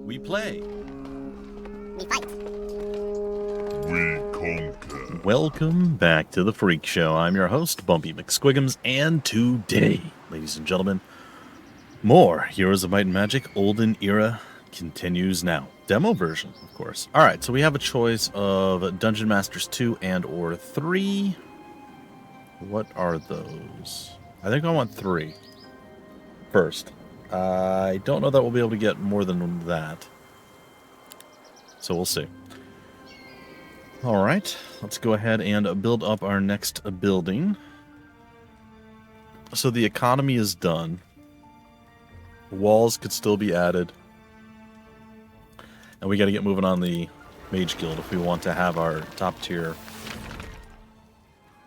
We play. We fight. We conquer. Welcome back to the Freak Show. I'm your host, Bumpy McSquigums, and today, ladies and gentlemen, more Heroes of Might and Magic Olden Era continues now. Demo version, of course. Alright, so we have a choice of Dungeon Masters 2 and or 3. What are those? I think I want 3 first. I don't know that we'll be able to get more than that. So we'll see. Alright, let's go ahead and build up our next building. So the economy is done. Walls could still be added. And we got to get moving on the Mage Guild if we want to have our top tier.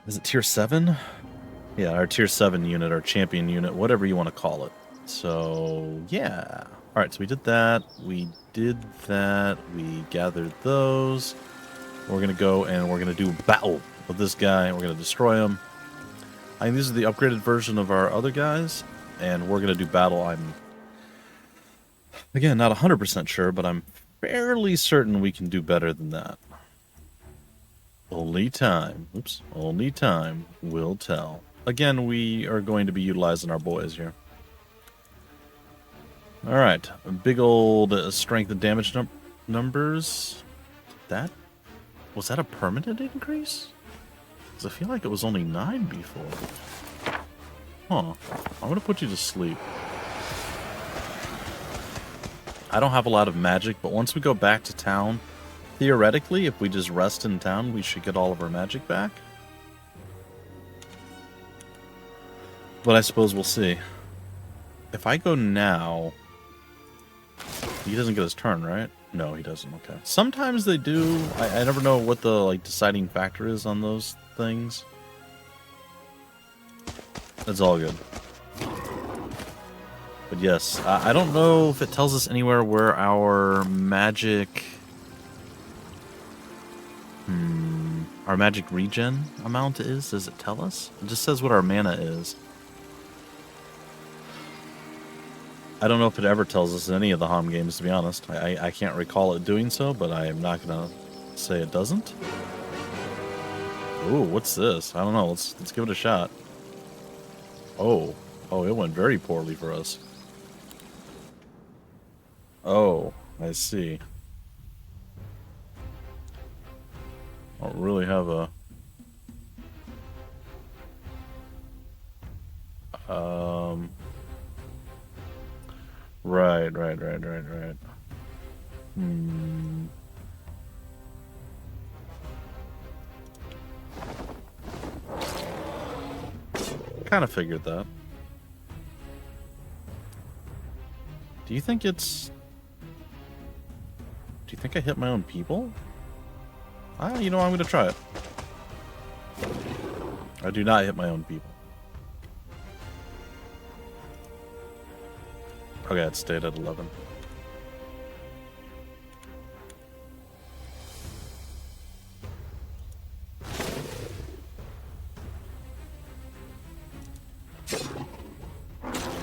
Is it tier 7? Yeah, our tier 7 unit, our champion unit, whatever you want to call it. So, yeah. Alright, so we did that. We gathered those. We're going to go and we're going to do battle with this guy. We're going to destroy him. I think these are the upgraded version of our other guys. And we're going to do battle. I'm, again, not 100% sure, but I'm fairly certain we can do better than that. Only time will tell. Again, we are going to be utilizing our boys here. Alright, big old strength and damage numbers. Was that a permanent increase? Because I feel like it was only 9 before. Huh. I'm going to put you to sleep. I don't have a lot of magic, but once we go back to town, theoretically, if we just rest in town, we should get all of our magic back. But I suppose we'll see. If I go now... He doesn't get his turn, right? No, he doesn't. Okay. Sometimes they do. I never know what the deciding factor is on those things. It's all good. But yes, I don't know if it tells us anywhere where our magic... our magic regen amount is. Does it tell us? It just says what our mana is. I don't know if it ever tells us in any of the HOMM games, to be honest. I can't recall it doing so, but I am not going to say it doesn't. Ooh, what's this? I don't know. Let's give it a shot. Oh, it went very poorly for us. Oh, I see. I don't really have a... Right. Kind of figured that. Do you think it's... Do you think I hit my own people? You know, I'm going to try it. I do not hit my own people. Okay, it stayed at 11.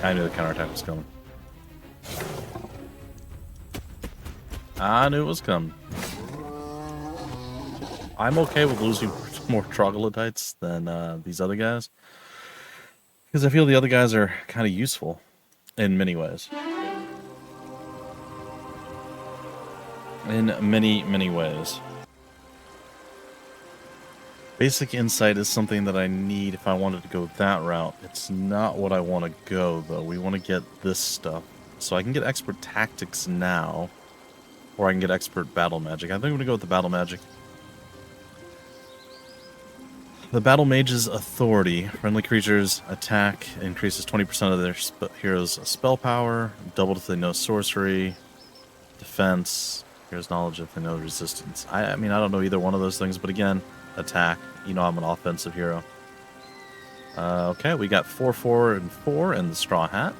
I knew the counterattack was coming. I knew it was coming. I'm okay with losing more troglodytes than these other guys. Because I feel the other guys are kind of useful. In many ways. In many ways. Basic insight is something that I need if I wanted to go that route. It's not what I want to go, though. We want to get this stuff. So I can get expert tactics now. Or I can get expert battle magic. I think I'm going to go with the battle magic. The Battle Mage's authority. Friendly creatures attack increases 20% of their hero's spell power. Doubled if they know sorcery. Defense. Hero's knowledge if they know resistance. I mean, I don't know either one of those things, but again, attack. You know I'm an offensive hero. Okay, we got 4, 4, and 4 in the Straw Hat.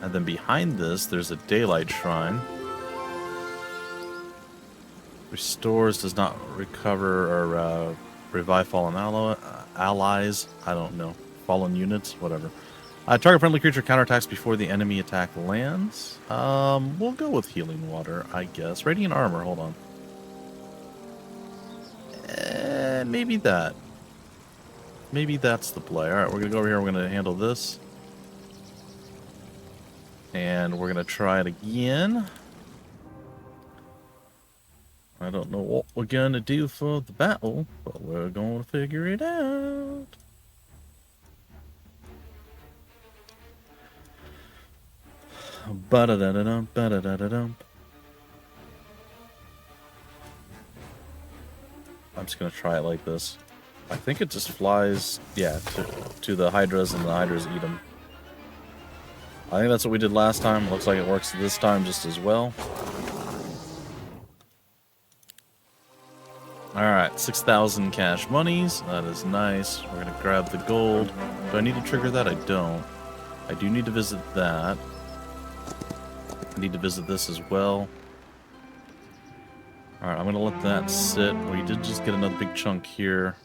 And then behind this, there's a Daylight Shrine. Restores, does not recover or revive fallen allies. I don't know. Fallen units, whatever. Target friendly creature counterattacks before the enemy attack lands. We'll go with healing water, I guess. Radiant armor, hold on. Maybe that. Maybe that's the play. Alright, we're gonna go over here, we're gonna handle this. And we're gonna try it again. I don't know what we're gonna do for the battle, but we're gonna figure it out. Ba-da-da-da-dum, ba-da-da-da-dum. I'm just gonna try it like this. I think it just flies, yeah, to the Hydras, and the Hydras eat them. I think that's what we did last time. Looks like it works this time just as well. Alright, 6,000 cash monies. That is nice. We're gonna grab the gold. Do I need to trigger that? I don't. I do need to visit that. I need to visit this as well. Alright, I'm gonna let that sit. We did just get another big chunk here.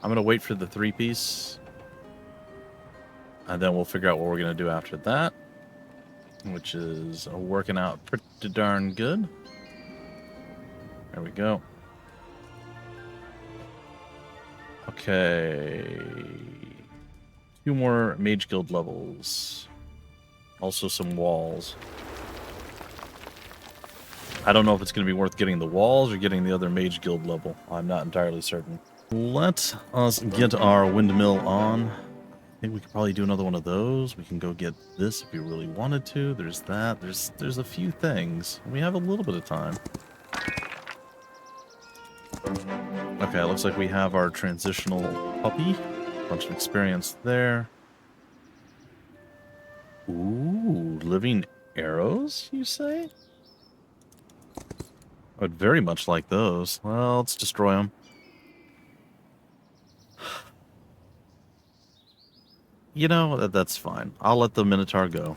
I'm gonna wait for the 3-piece. And then we'll figure out what we're gonna do after that. Which is working out pretty darn good. There we go. Okay. 2 more Mage Guild levels. Also some walls. I don't know if it's going to be worth getting the walls or getting the other Mage Guild level. I'm not entirely certain. Let us get our windmill on. I think we could probably do another one of those. We can go get this if we really wanted to. There's that. There's a few things. We have a little bit of time. Okay, looks like we have our transitional puppy. Bunch of experience there. Ooh, living arrows, you say? I would very much like those. Well, let's destroy them. You know, that's fine. I'll let the Minotaur go.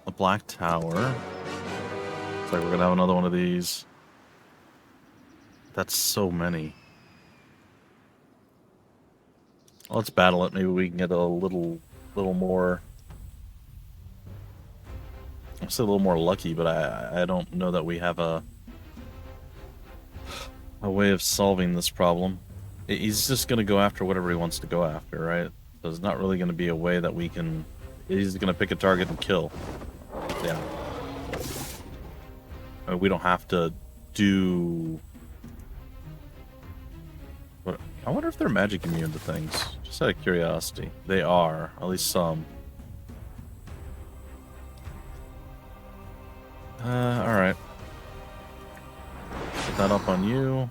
The Black Tower. Looks like we're gonna have another one of these. That's so many. Well, let's battle it. Maybe we can get a little more. I'll say a little more lucky, but I don't know that we have a way of solving this problem. He's just going to go after whatever he wants to go after, right? There's not really going to be a way that we can... He's going to pick a target and kill. Yeah. I mean, we don't have to do... What? I wonder if they're magic immune to things. Just out of curiosity. They are. At least some. Alright. Put that up on you.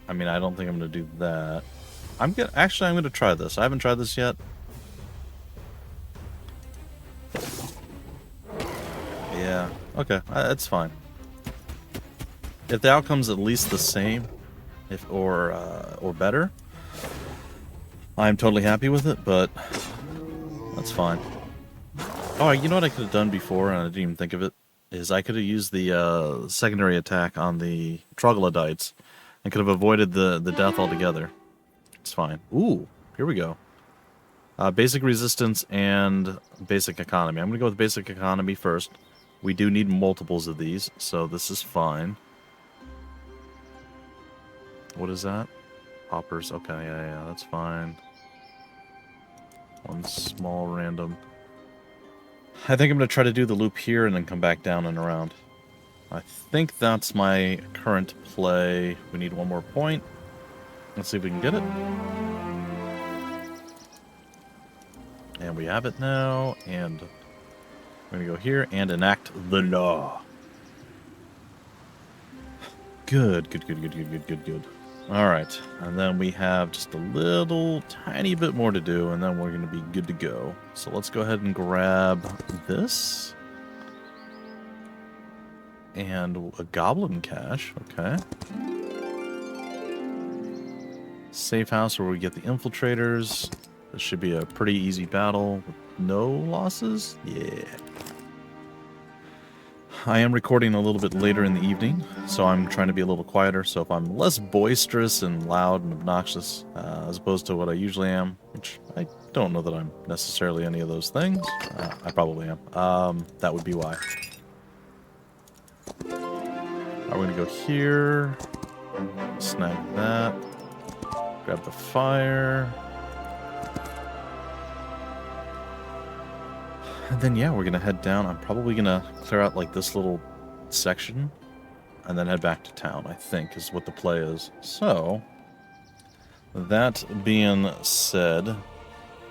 I mean, I don't think I'm gonna do that. I'm gonna try this. I haven't tried this yet. Yeah. Okay. That's fine. If the outcome's at least the same, or better, I'm totally happy with it. But that's fine. Oh, you know what I could have done before, and I didn't even think of it, is I could have used the secondary attack on the troglodytes. I could have avoided the death altogether. It's fine. Ooh, here we go. Basic resistance and basic economy. I'm going to go with basic economy first. We do need multiples of these, so this is fine. What is that? Hoppers. Okay, yeah, that's fine. One small random. I think I'm going to try to do the loop here and then come back down and around. I think that's my current play. We need one more point. Let's see if we can get it. And we have it now. And we're going to go here and enact the law. Good. Alright. And then we have just a little tiny bit more to do. And then we're going to be good to go. So let's go ahead and grab this. And a goblin cache, okay. Safe house where we get the infiltrators. This should be a pretty easy battle with no losses. Yeah. I am recording a little bit later in the evening, so I'm trying to be a little quieter. So if I'm less boisterous and loud and obnoxious, as opposed to what I usually am, which I don't know that I'm necessarily any of those things, I probably am. That would be why. We're going to go here, snag that, grab the fire. And then, yeah, we're going to head down. I'm probably going to clear out, like, this little section and then head back to town, I think, is what the play is. So, that being said,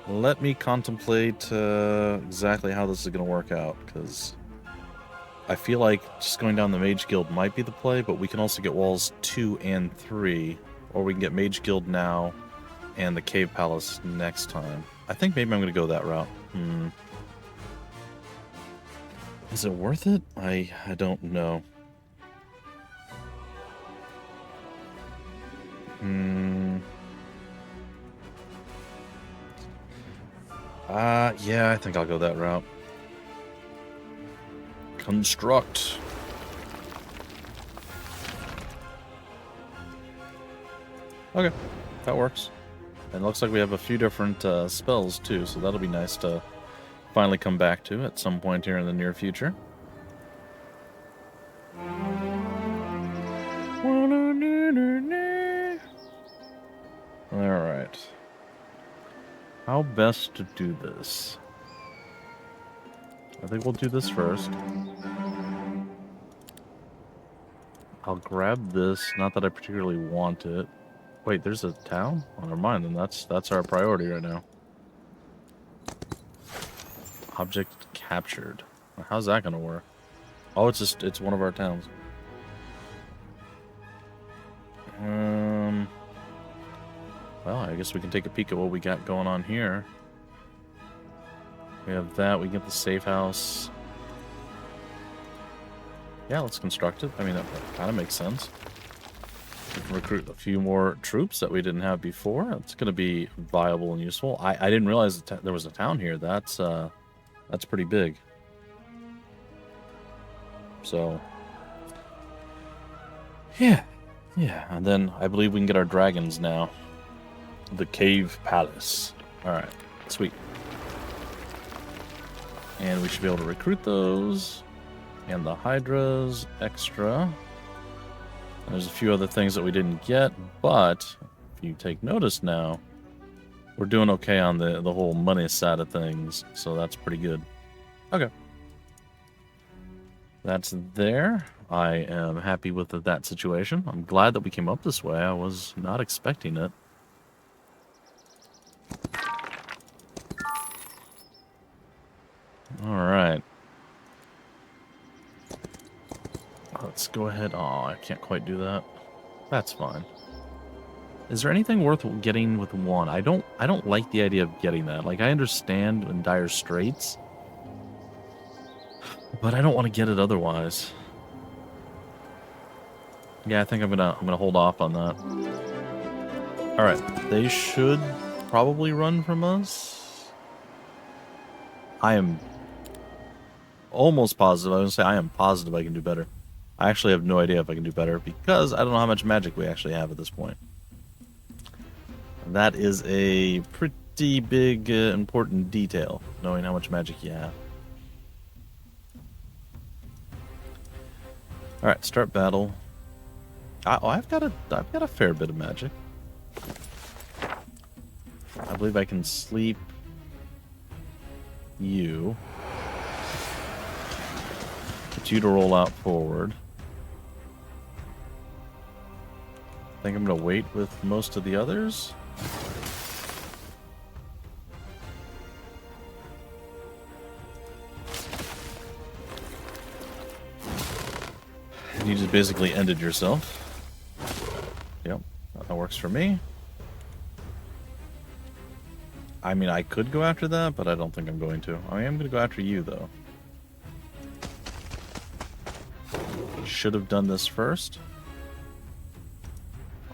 let me contemplate exactly how this is going to work out, because I feel like just going down the Mage Guild might be the play, but we can also get walls 2 and 3, or we can get Mage Guild now and the Cave Palace next time. I think maybe I'm going to go that route. Is it worth it? I don't know. Yeah, I think I'll go that route. Construct. Okay, that works. And it looks like we have a few different spells too, so that'll be nice to finally come back to at some point here in the near future. Alright. How best to do this? I think we'll do this first. I'll grab this, not that I particularly want it. Wait, there's a town? Oh, never mind, then that's our priority right now. Object captured. How's that gonna work? Oh, it's one of our towns. Well, I guess we can take a peek at what we got going on here. We have that, we get the safe house. Yeah, let's construct it. I mean, that kind of makes sense. We can recruit a few more troops that we didn't have before. It's going to be viable and useful. I didn't realize that there was a town here. That's pretty big. So, yeah. And then I believe we can get our dragons now. The Cave Palace. Alright, sweet. And we should be able to recruit those. And the Hydras extra. And there's a few other things that we didn't get, but if you take notice now, we're doing okay on the whole money side of things, so that's pretty good. Okay. That's there. I am happy with that situation. I'm glad that we came up this way. I was not expecting it. Alright. Let's go ahead. Oh, I can't quite do that. That's fine. Is there anything worth getting with one? I don't like the idea of getting that. Like, I understand in dire straits, but I don't want to get it otherwise. Yeah, I think I'm gonna hold off on that. All right, they should probably run from us. I am almost positive. I was gonna say I am positive I can do better. I actually have no idea if I can do better because I don't know how much magic we actually have at this point. And that is a pretty big, important detail, knowing how much magic you have. All right, start battle. I've got a fair bit of magic. I believe I can sleep you. Get you to roll out forward. I think I'm going to wait with most of the others. And you just basically ended yourself. Yep, that works for me. I mean, I could go after that, but I don't think I'm going to. I am going to go after you, though. Should have done this first.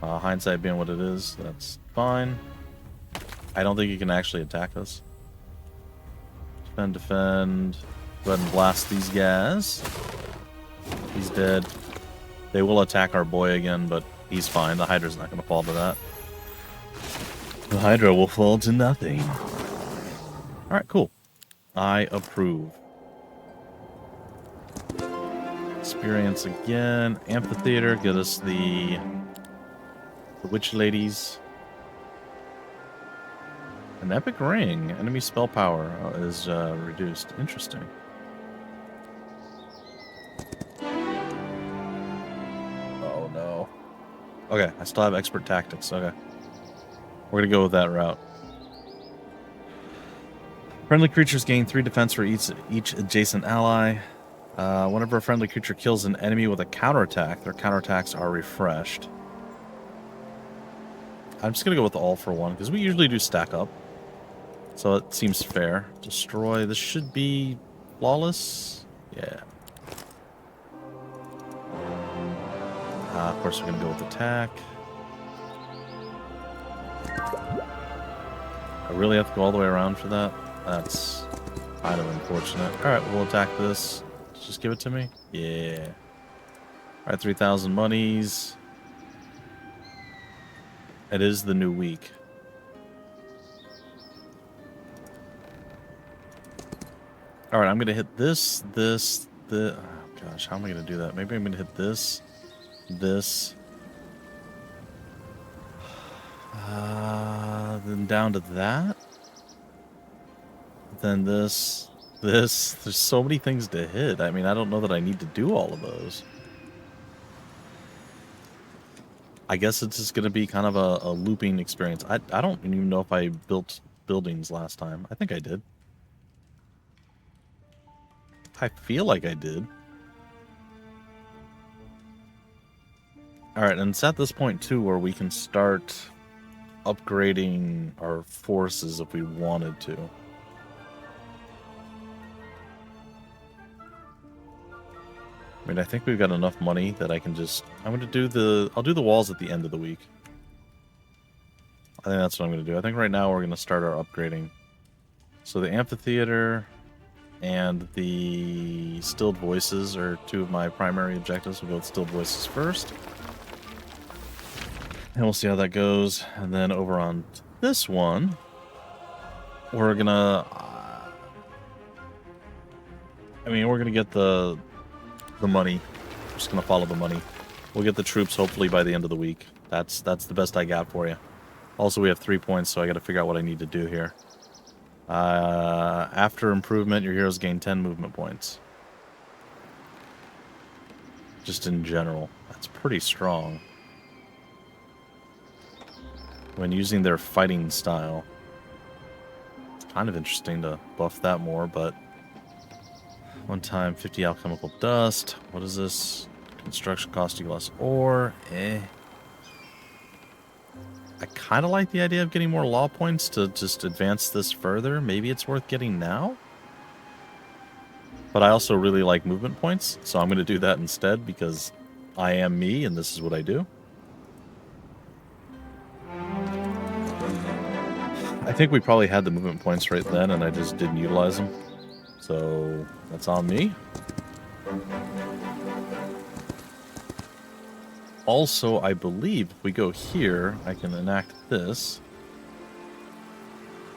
Hindsight being what it is, that's fine. I don't think you can actually attack us. Defend. Go ahead and blast these guys. dead. They will attack our boy again, but he's fine. The Hydra's not going to fall to that. The Hydra will fall to nothing. Alright, cool. I approve. Experience again. Amphitheater, get us the Witch Ladies. An epic ring. Enemy spell power is reduced. Interesting. Oh no. Okay, I still have expert tactics. Okay. We're gonna go with that route. Friendly creatures gain 3 defense for each adjacent ally. Whenever a friendly creature kills an enemy with a counterattack, their counterattacks are refreshed. I'm just gonna go with all for one, because we usually do stack up. So it seems fair. Destroy. This should be flawless. Yeah. Of course, we're going to go with attack. I really have to go all the way around for that? That's kind of unfortunate. Alright, we'll attack this. Just give it to me? Yeah. Alright, 3,000 monies. It is the new week. Alright, I'm going to hit this. Oh gosh, how am I going to do that? Maybe I'm going to hit this. Then down to that. Then this. There's so many things to hit. I mean, I don't know that I need to do all of those. I guess it's just going to be kind of a looping experience. I don't even know if I built buildings last time. I think I did. I feel like I did. Alright, and it's at this point, too, where we can start upgrading our forces if we wanted to. I mean, I think we've got enough money that I can just... I'll do the walls at the end of the week. I think that's what I'm going to do. I think right now we're going to start our upgrading. So the amphitheater and the stilled voices are 2 of my primary objectives. We'll go with stilled voices first. And we'll see how that goes. And then over on this one, we're going to... we're going to get the money. We're just going to follow the money. We'll get the troops hopefully by the end of the week. That's the best I got for you. Also, we have 3 points, so I got to figure out what I need to do here. After improvement, your heroes gain 10 movement points. Just in general. That's pretty strong. When using their fighting style. It's kind of interesting to buff that more, but... One time, 50 alchemical dust. What is this? Construction costing less ore. I kind of like the idea of getting more law points to just advance this further. Maybe it's worth getting now? But I also really like movement points, so I'm going to do that instead because I am me and this is what I do. I think we probably had the movement points right then and I just didn't utilize them. So that's on me. Also, I believe if we go here, I can enact this.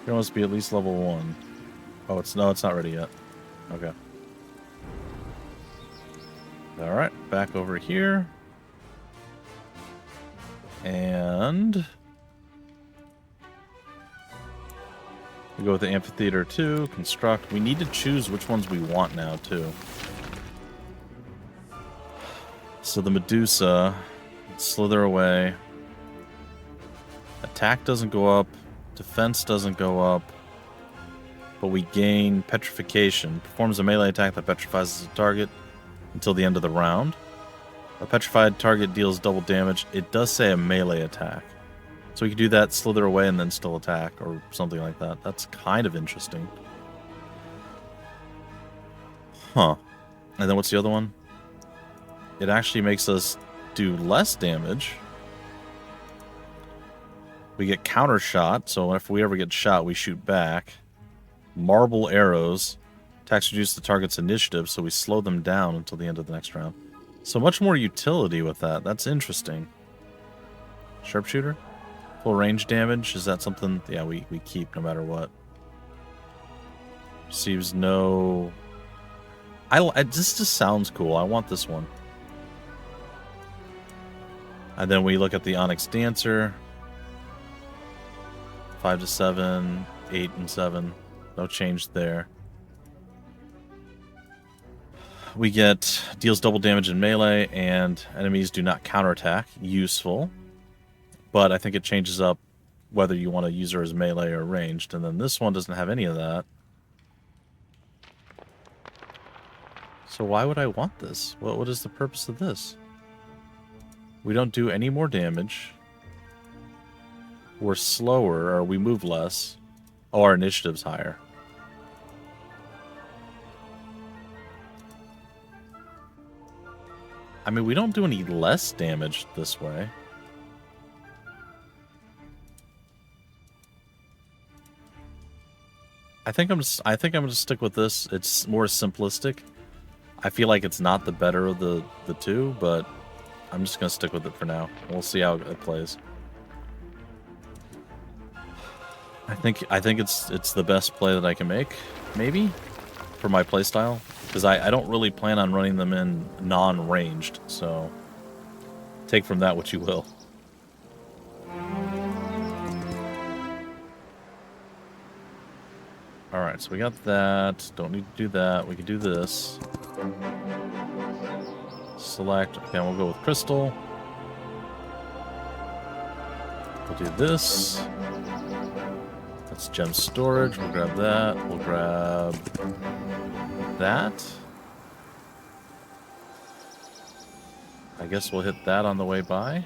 It must be at least level 1. Oh, it's not ready yet. Okay. Alright, back over here. And... we go with the amphitheater 2, construct. We need to choose which ones we want now, too. So the Medusa, slither away. Attack doesn't go up, defense doesn't go up, but we gain petrification. Performs a melee attack that petrifies the target until the end of the round. A petrified target deals double damage. It does say a melee attack. So we can do that, slither away, and then still attack, or something like that. That's kind of interesting. Huh. And then what's the other one? It actually makes us do less damage. We get counter shot, so if we ever get shot, we shoot back. Marble arrows. Attacks reduce the target's initiative, so we slow them down until the end of the next round. So much more utility with that. That's interesting. Sharpshooter? Full range damage? Is that something? Yeah, we keep no matter what. Receives no... this just sounds cool. I want this one. And then we look at the Onyx Dancer. 5 to 7, 8 and 7. No change there. We get deals double damage in melee, and enemies do not counterattack. Useful. But I think it changes up whether you want to use her as melee or ranged. And then this one doesn't have any of that. So why would I want this? What is the purpose of this? We don't do any more damage. We're slower, or we move less. Oh, our initiative's higher. I mean, we don't do any less damage this way. I think I'm gonna stick with this. It's more simplistic. I feel like it's not the better of the two, but I'm just gonna stick with it for now. We'll see how it plays. I think it's the best play that I can make, maybe, for my playstyle. Because I don't really plan on running them in non-ranged, so take from that what you will. Alright, so we got that. Don't need to do that. We can do this. Select. Okay, we'll go with Crystal. We'll do this. That's gem storage. We'll grab that. We'll grab that. I guess we'll hit that on the way by.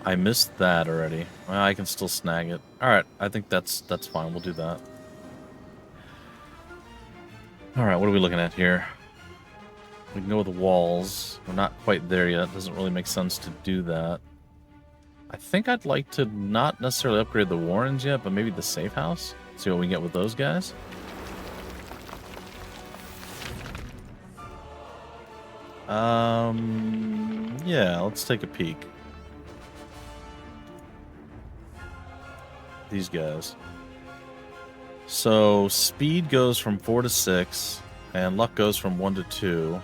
I missed that already. Well, I can still snag it. Alright, I think that's fine. We'll do that. Alright, what are we looking at here? We can go with the walls. We're not quite there yet. Doesn't really make sense to do that. I think I'd like to not necessarily upgrade the Warrens yet, but maybe the safe house. See what we get with those guys. Yeah, let's take a peek. These guys. So speed goes from 4 to 6, and luck goes from 1 to 2.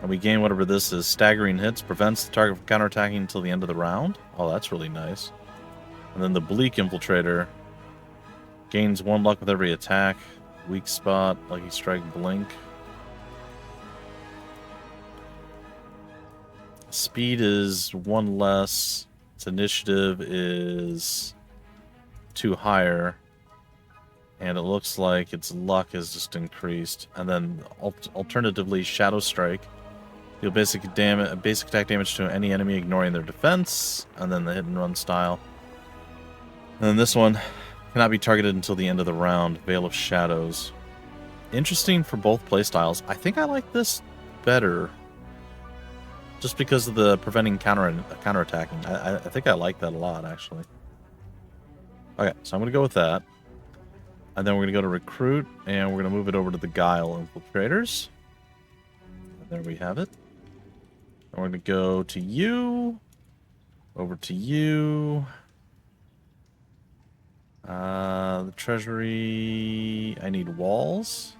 And we gain whatever this is. Staggering hits prevents the target from counterattacking until the end of the round. Oh, that's really nice. And then the Bleak Infiltrator gains 1 luck with every attack. Weak spot, Lucky Strike, Blink. Speed is 1 less. Its initiative is 2 higher. And it looks like its luck is just increased. And then alternatively, Shadow Strike. Deal basic attack damage to any enemy ignoring their defense. And then the hit and run style. And then this one cannot be targeted until the end of the round. Veil of Shadows. Interesting for both playstyles. I think I like this better. Just because of the preventing counterattacking. I think I like that a lot, actually. Okay, so I'm going to go with that. And then we're going to go to Recruit, and we're going to move it over to the Guile Infiltrators. And there we have it. And we're going to go to you. Over to you. The Treasury... I need walls.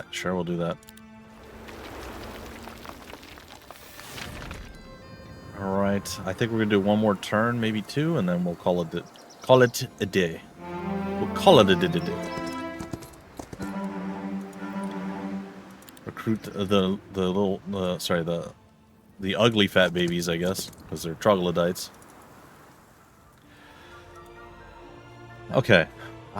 Sure, we'll do that. Alright, I think we're gonna do 1 more turn, maybe 2, and then we'll call it a day. We'll call it a day. Recruit the ugly fat babies, I guess, because they're troglodytes. Okay.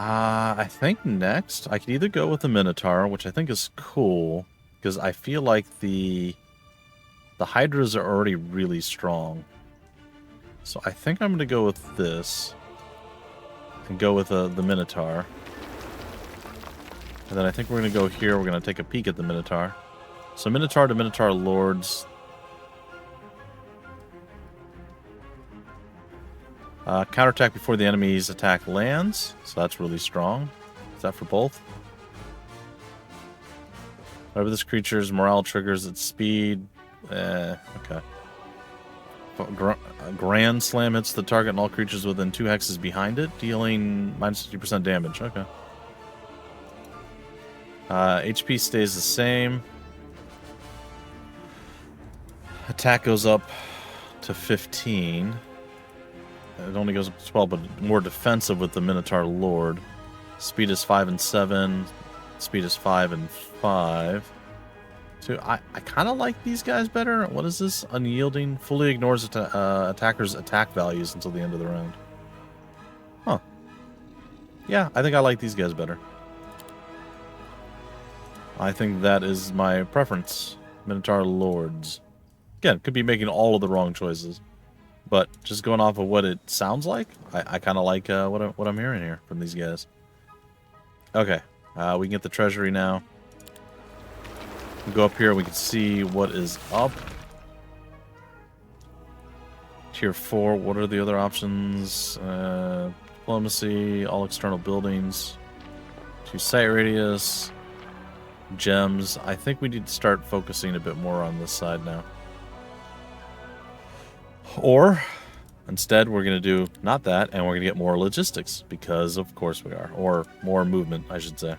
I think next I could either go with the Minotaur, which I think is cool, because I feel like the Hydras are already really strong. So I think I'm going to go with this, and go with the Minotaur. And then I think we're going to go here, we're going to take a peek at the Minotaur. So Minotaur to Minotaur Lords. Counterattack before the enemy's attack lands, so that's really strong. Is that for both? Whenever this creature's morale triggers its speed, okay. Grand Slam hits the target and all creatures within 2 hexes behind it, dealing minus 50% damage. Okay. HP stays the same. Attack goes up to 15. It only goes up to 12, but more defensive with the Minotaur Lord. Speed is 5 and 7. Speed is 5 and 5. So I kind of like these guys better. What is this? Unyielding. Fully ignores attackers' attack values until the end of the round. Huh. Yeah, I think I like these guys better. I think that is my preference. Minotaur Lords. Again, could be making all of the wrong choices. But just going off of what it sounds like, I kind of like what I'm hearing here from these guys. Okay, we can get the treasury now. We go up here, we can see what is up. Tier 4, what are the other options? Diplomacy, all external buildings, 2 site radius, gems. I think we need to start focusing a bit more on this side now. Or, instead, we're going to do not that, and we're going to get more logistics, because of course we are. Or more movement, I should say.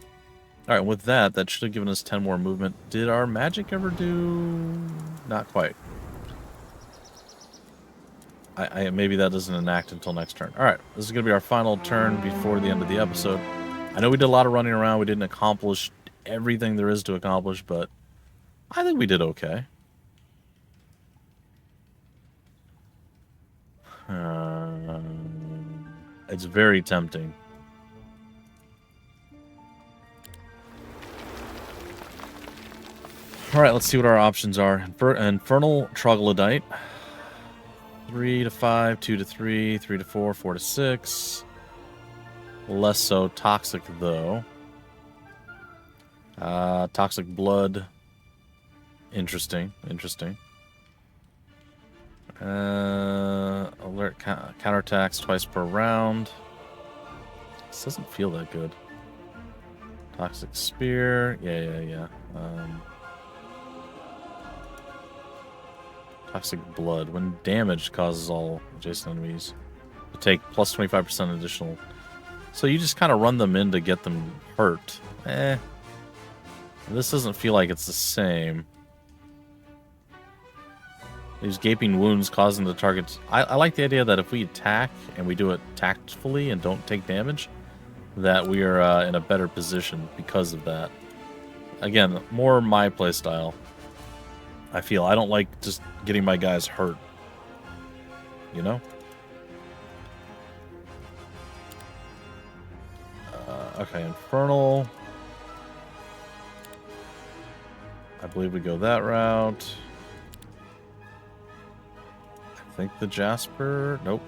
Alright, with that, that should have given us 10 more movement. Did our magic ever do... Not quite. Maybe that doesn't enact until next turn. Alright, this is going to be our final turn before the end of the episode. I know we did a lot of running around. We didn't accomplish everything there is to accomplish, but I think we did okay. It's very tempting. Alright, let's see what our options are. Infernal Troglodyte. 3 to 5, 2 to 3, 3 to 4, 4 to 6. Less so. Toxic, though. Toxic Blood. Interesting. Interesting. Alert counterattacks twice per round. This doesn't feel that good. Toxic Spear. Yeah. Toxic Blood. When damaged, causes all adjacent enemies to take plus 25% additional. So you just kind of run them in to get them hurt. This doesn't feel like it's the same. These gaping wounds causing the targets. I like the idea that if we attack and we do it tactfully and don't take damage, that we are in a better position because of that. Again, more my playstyle. I feel I don't like just getting my guys hurt. You know? Okay, Infernal. I believe we go that route. I think the Jasper. Nope.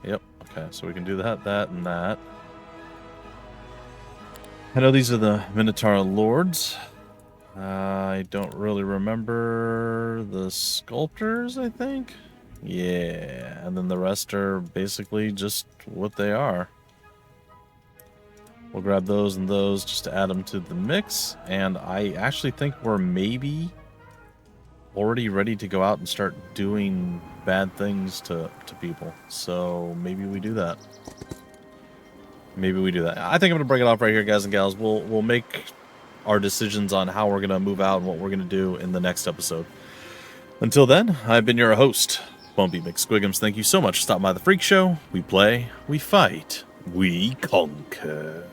Yep. Okay, so we can do that, and that. I know these are the Minotaur Lords. I don't really remember the Sculptors, I think. Yeah, and then the rest are basically just what they are. We'll grab those and those just to add them to the mix. And I actually think we're maybe already ready to go out and start doing bad things to people. So maybe we do that. Maybe we do that. I think I'm going to break it off right here, guys and gals. We'll make our decisions on how we're going to move out and what we're going to do in the next episode. Until then, I've been your host, Bumpy McSquigums. Thank you so much for stopping by the Freak Show. We play, we fight, we conquer.